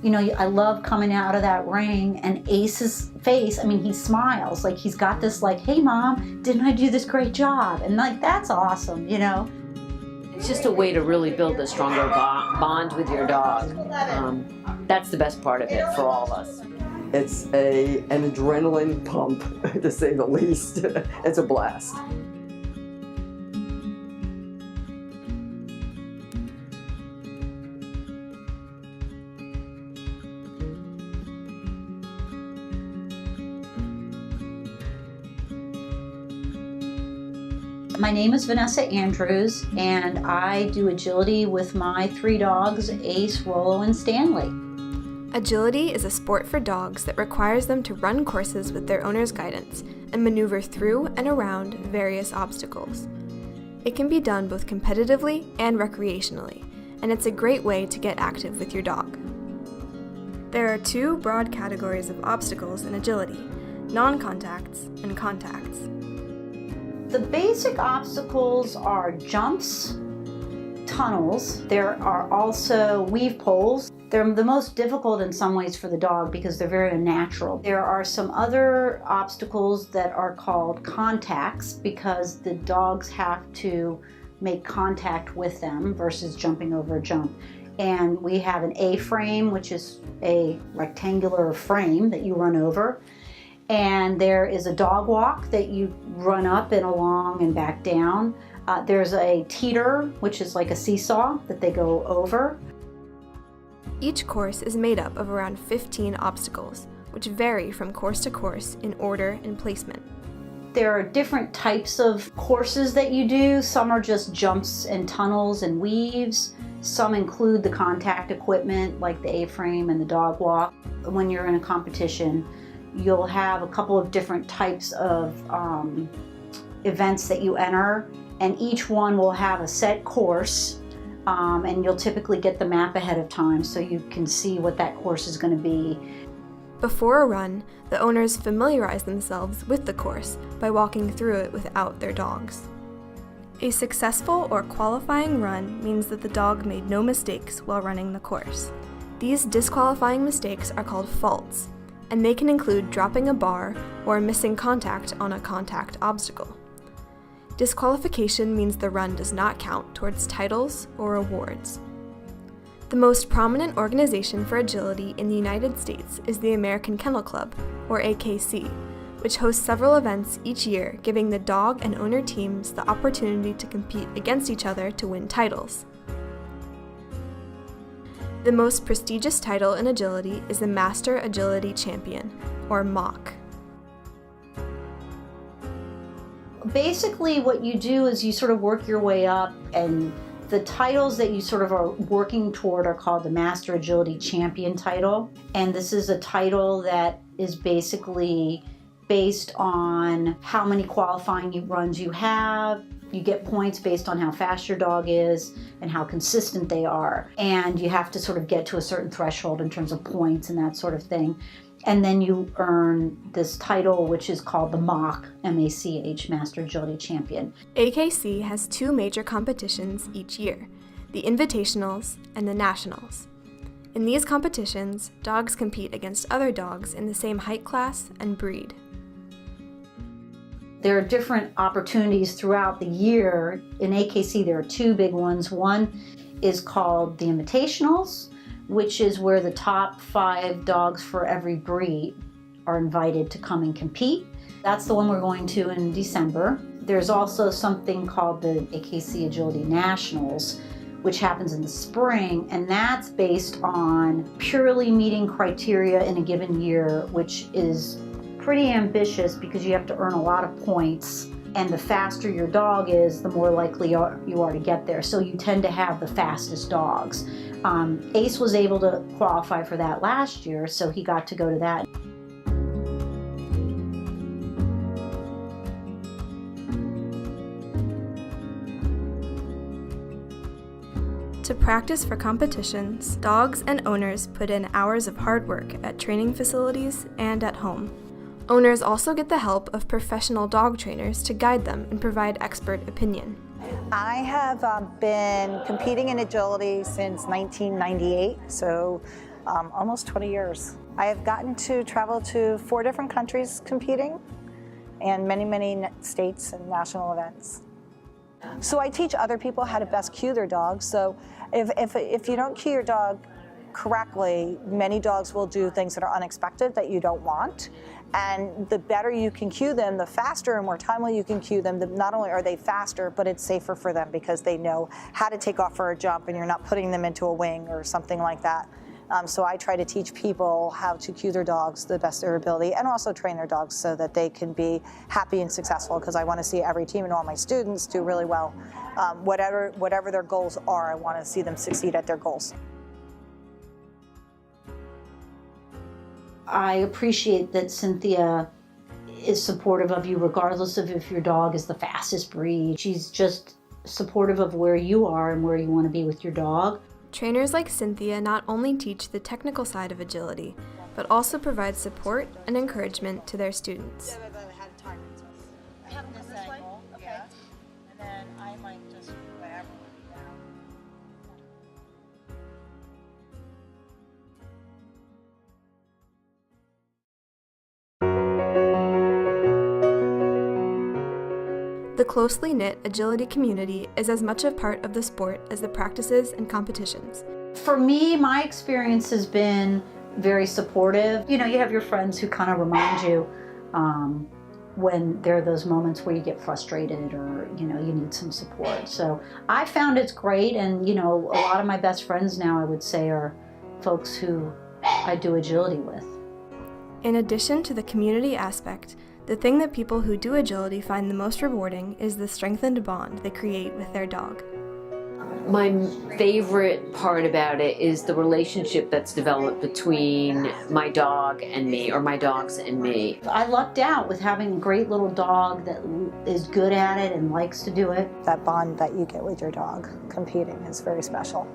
You know, I love coming out of that ring and Ace's face, I mean, he smiles, like he's got this like, hey mom, didn't I do this great job? And like, that's awesome, you know? It's just a way to really build a stronger bond with your dog. That's the best part of it for all of us. It's an adrenaline pump, to say the least. It's a blast. My name is Vanessa Andrews, and I do agility with my 3 dogs, Ace, Rollo, and Stanley. Agility is a sport for dogs that requires them to run courses with their owner's guidance and maneuver through and around various obstacles. It can be done both competitively and recreationally, and it's a great way to get active with your dog. There are 2 broad categories of obstacles in agility: non-contacts and contacts. The basic obstacles are jumps, tunnels. There are also weave poles. They're the most difficult in some ways for the dog because they're very unnatural. There are some other obstacles that are called contacts because the dogs have to make contact with them versus jumping over a jump. And we have an A-frame, which is a rectangular frame that you run over. And there is a dog walk that you run up and along and back down. There's a teeter, which is like a seesaw that they go over. Each course is made up of around 15 obstacles, which vary from course to course in order and placement. There are different types of courses that you do. Some are just jumps and tunnels and weaves. Some include the contact equipment like the A-frame and the dog walk. When you're in a competition, you'll have a couple of different types of events that you enter, and each one will have a set course, and you'll typically get the map ahead of time so you can see what that course is going to be. Before a run, the owners familiarize themselves with the course by walking through it without their dogs. A successful or qualifying run means that the dog made no mistakes while running the course. These disqualifying mistakes are called faults, and they can include dropping a bar or missing contact on a contact obstacle. Disqualification means the run does not count towards titles or awards. The most prominent organization for agility in the United States is the American Kennel Club, or AKC, which hosts several events each year, giving the dog and owner teams the opportunity to compete against each other to win titles. The most prestigious title in agility is the Master Agility Champion, or MACH. Basically what you do is you sort of work your way up, and the titles that you sort of are working toward are called the Master Agility Champion title. And this is a title that is basically based on how many qualifying runs you have. You get points based on how fast your dog is and how consistent they are. And you have to sort of get to a certain threshold in terms of points and that sort of thing. And then you earn this title, which is called the MACH, M-A-C-H, Master Agility Champion. AKC has 2 major competitions each year, the Invitationals and the Nationals. In these competitions, dogs compete against other dogs in the same height class and breed. There are different opportunities throughout the year. In AKC, there are 2 big ones. One is called the Invitationals, which is where the top 5 dogs for every breed are invited to come and compete. That's the one we're going to in December. There's also something called the AKC Agility Nationals, which happens in the spring, and that's based on purely meeting criteria in a given year, which is pretty ambitious because you have to earn a lot of points, and the faster your dog is, the more likely you are to get there. So you tend to have the fastest dogs. Ace was able to qualify for that last year, so he got to go to that. To practice for competitions, dogs and owners put in hours of hard work at training facilities and at home. Owners also get the help of professional dog trainers to guide them and provide expert opinion. I have been competing in agility since 1998, so almost 20 years. I have gotten to travel to 4 different countries competing and many states and national events. So I teach other people how to best cue their dogs. So if you don't cue your dog correctly, many dogs will do things that are unexpected that you don't want. And the better you can cue them, the faster and more timely you can cue them, not only are they faster, but it's safer for them because they know how to take off for a jump and you're not putting them into a wing or something like that. So I try to teach people how to cue their dogs to the best of their ability and also train their dogs so that they can be happy and successful, because I want to see every team and all my students do really well. Whatever their goals are, I want to see them succeed at their goals. I appreciate that Cynthia is supportive of you regardless of if your dog is the fastest breed. She's just supportive of where you are and where you want to be with your dog. Trainers like Cynthia not only teach the technical side of agility, but also provide support and encouragement to their students. The closely knit agility community is as much a part of the sport as the practices and competitions. For me, my experience has been very supportive. You know, you have your friends who kind of remind you when there are those moments where you get frustrated or, you know, you need some support. So I found it's great, and, you know, a lot of my best friends now, I would say, are folks who I do agility with. In addition to the community aspect, the thing that people who do agility find the most rewarding is the strengthened bond they create with their dog. My favorite part about it is the relationship that's developed between my dog and me, or my dogs and me. I lucked out with having a great little dog that is good at it and likes to do it. That bond that you get with your dog competing is very special.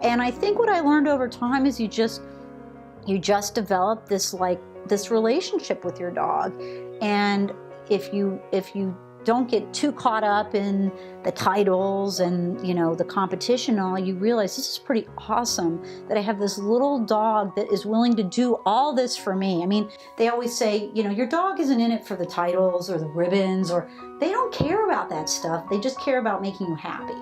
And I think what I learned over time is you just develop this relationship with your dog. And if you don't get too caught up in the titles and, you know, the competition and all, you realize this is pretty awesome that I have this little dog that is willing to do all this for me. I mean, they always say, you know, your dog isn't in it for the titles or the ribbons, or they don't care about that stuff. They just care about making you happy.